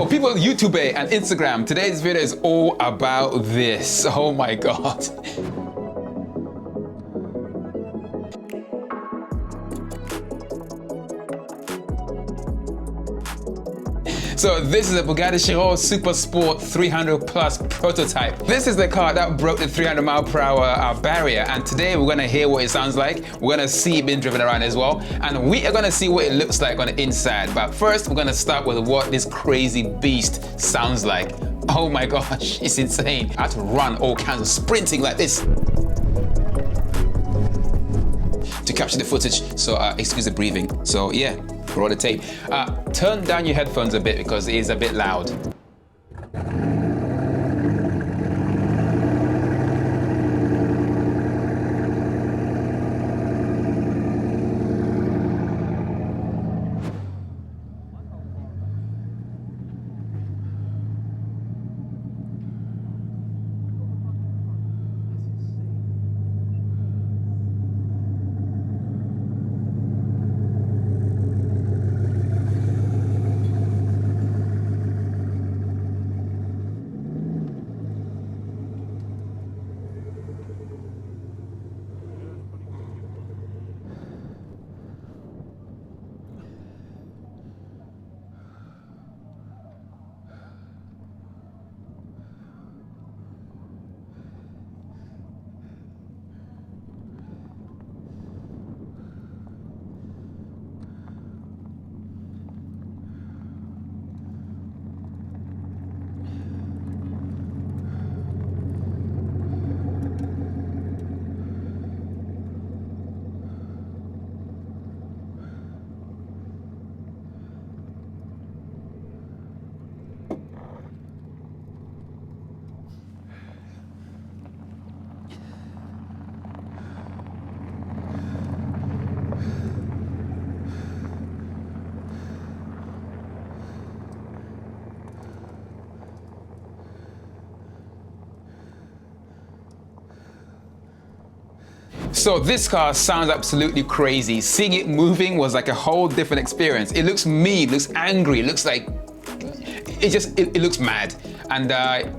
So people on YouTube and Instagram, today's video is all about this. Oh my God. So this is a Bugatti Chiron Super Sport 300 plus prototype. This is the car that broke the 300 mile per hour barrier, and today we're gonna hear what it sounds like. We're gonna see it being driven around as well, and we are gonna see what it looks like on the inside. But first, we're gonna start with what this crazy beast sounds like. Oh my gosh, it's insane. I had to run all kinds of sprinting like this to capture the footage, so excuse the breathing. So yeah, roll the tape. Turn down your headphones a bit because it is a bit loud. So this car sounds absolutely crazy. Seeing it moving was like a whole different experience. It looks mean, looks angry, it looks like, it looks mad. And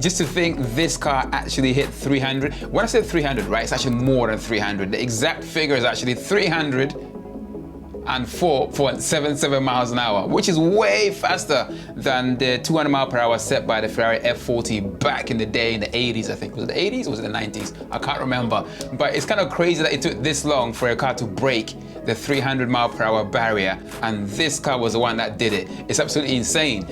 just to think this car actually hit 300. When I said 300, right, it's actually more than 300. The exact figure is actually 304.77 miles an hour, which is way faster than the 200 mile per hour set by the Ferrari F40 back in the day in the 80s, I think. Was it the 80s or was it the 90s? I can't remember. But it's kind of crazy that it took this long for a car to break the 300 mile per hour barrier, and this car was the one that did it. It's absolutely insane.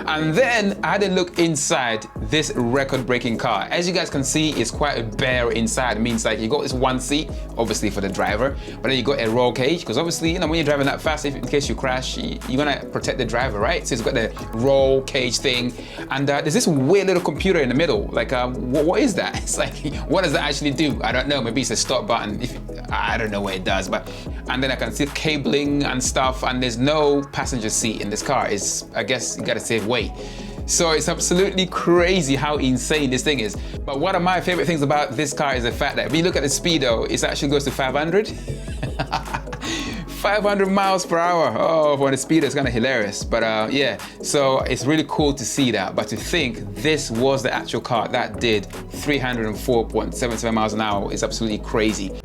And then I had a look inside this record-breaking car. As you guys can see, it's quite bare inside. It means like you got this one seat, obviously for the driver, but then you got a roll cage, because obviously, you know, when you're driving that fast, if in case you crash, you're gonna protect the driver, right? So it's got the roll cage thing, and there's this weird little computer in the middle. Like, what is that? It's like, what does that actually do? I don't know. Maybe it's a stop button. I don't know what it does, but and then I can see cabling and stuff, and there's no passenger seat in this car. It's, I guess you gotta save weight. So it's absolutely crazy how insane this thing is. But one of my favorite things about this car is the fact that if you look at the speedo, it actually goes to 500. 500 miles per hour. Oh, for the speedo, it's kind of hilarious. But yeah, so it's really cool to see that. But to think this was the actual car that did 304.77 miles an hour is absolutely crazy.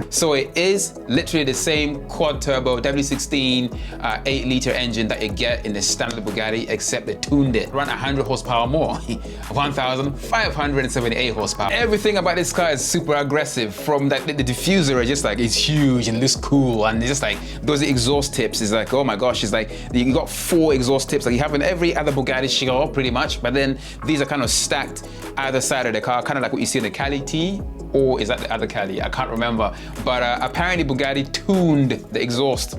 So it is literally the same quad turbo W16 8-liter engine that you get in the standard Bugatti, except they tuned it. Run 100 horsepower more, 1,578 horsepower. Everything about this car is super aggressive. From like the diffuser, is just like, it's huge and looks cool, and it's just like those exhaust tips is like, oh my gosh, it's like you got 4 exhaust tips like you have in every other Bugatti Chiron pretty much, but then these are kind of stacked either side of the car, kind of like what you see in the Cali T, or is that the other Cali? I can't remember. But apparently Bugatti tuned the exhaust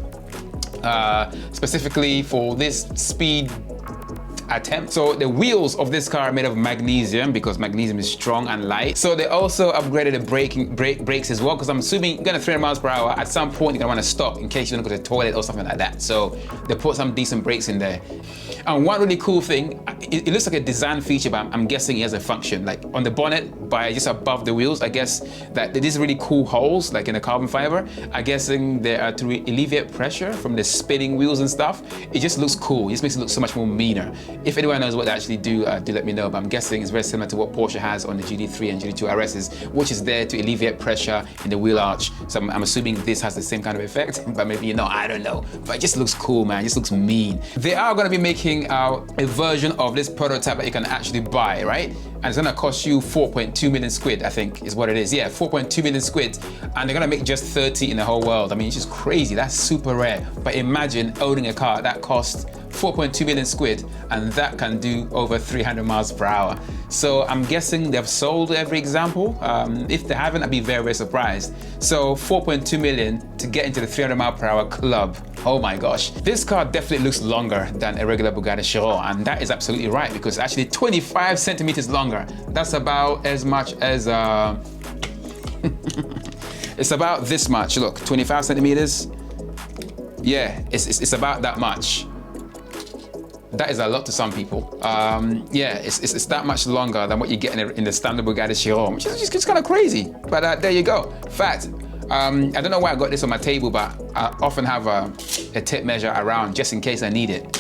specifically for this speed attempt. So the wheels of this car are made of magnesium because magnesium is strong and light. So they also upgraded the brakes as well, because I'm assuming you're going 300 miles per hour, at some point you're going to want to stop in case you want to go to the toilet or something like that. So they put some decent brakes in there. And one really cool thing, it looks like a design feature, but I'm guessing it has a function. Like on the bonnet, by just above the wheels, I guess that these really cool holes, like in the carbon fiber, I'm guessing they are to alleviate pressure from the spinning wheels and stuff. It just looks cool. It just makes it look so much more meaner. If anyone knows what they actually do, do let me know. But I'm guessing it's very similar to what Porsche has on the GT3 and GT2 RSs, which is there to alleviate pressure in the wheel arch. So I'm assuming this has the same kind of effect, but maybe I don't know. But it just looks cool, man. It just looks mean. They are going to be making a version of this prototype that you can actually buy, right? And it's going to cost you 4.2 million squid, I think is what it is. Yeah, 4.2 million squid. And they're going to make just 30 in the whole world. I mean, it's just crazy. That's super rare. But imagine owning a car that costs 4.2 million squid, and that can do over 300 miles per hour. So I'm guessing they've sold every example. If they haven't, I'd be very, very surprised. So 4.2 million to get into the 300 mile per hour club. Oh my gosh. This car definitely looks longer than a regular Bugatti Chiron, and that is absolutely right, because it's actually 25 centimeters longer. That's about as much as, it's about this much. Look, 25 centimeters. Yeah, it's about that much. That is a lot to some people. Yeah, it's that much longer than what you get in the standard Bugatti Chiron, which is just kind of crazy. But there you go. Fact. I don't know why I got this on my table, but I often have a tape measure around just in case I need it.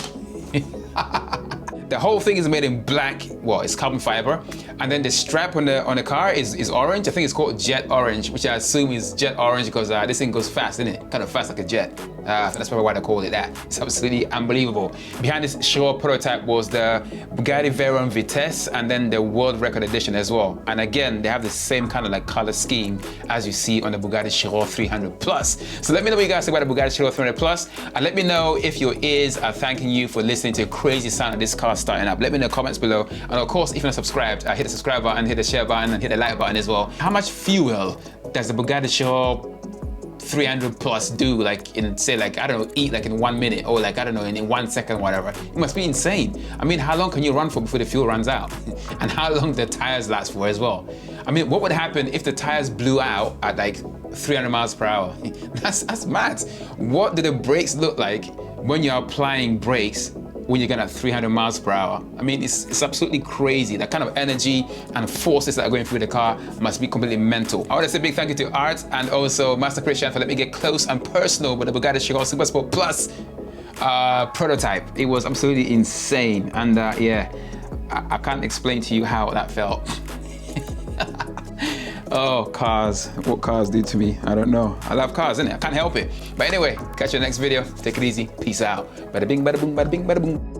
The whole thing is made in black. Well, it's carbon fiber, and then the strap on the car is orange. I think it's called jet orange, which I assume is jet orange because this thing goes fast, isn't it? Kind of fast like a jet. That's probably why they call it that. It's absolutely unbelievable. Behind this Chiron prototype was the Bugatti Veyron Vitesse, and then the World Record Edition as well. And again, they have the same kind of like color scheme as you see on the Bugatti Chiron 300 Plus. So let me know what you guys think about the Bugatti Chiron 300 Plus, and let me know if your ears are thanking you for listening to the crazy sound of this car starting up. Let me know in the comments below. And of course, if you're not subscribed, hit the subscribe button, hit the share button, and hit the like button as well. How much fuel does the Bugatti Chiron 300 Plus do, like in, say, like, I don't know, eat like in 1 minute, or like, I don't know, in 1 second, whatever? It must be insane. I mean, how long can you run for before the fuel runs out? And how long the tires last for as well? I mean, what would happen if the tires blew out at like 300 miles per hour? That's mad. What do the brakes look like when you're applying brakes when you're going at 300 miles per hour? I mean, it's absolutely crazy. That kind of energy and forces that are going through the car must be completely mental. I want to say a big thank you to Art and also Master Christian for letting me get close and personal with the Bugatti Chiron Supersport Plus prototype. It was absolutely insane. And yeah, I can't explain to you how that felt. Oh, cars. What cars do to me, I don't know. I love cars, innit? I can't help it. But anyway, catch you in the next video. Take it easy. Peace out. Bada bing, bada boom, bada bing, bada boom.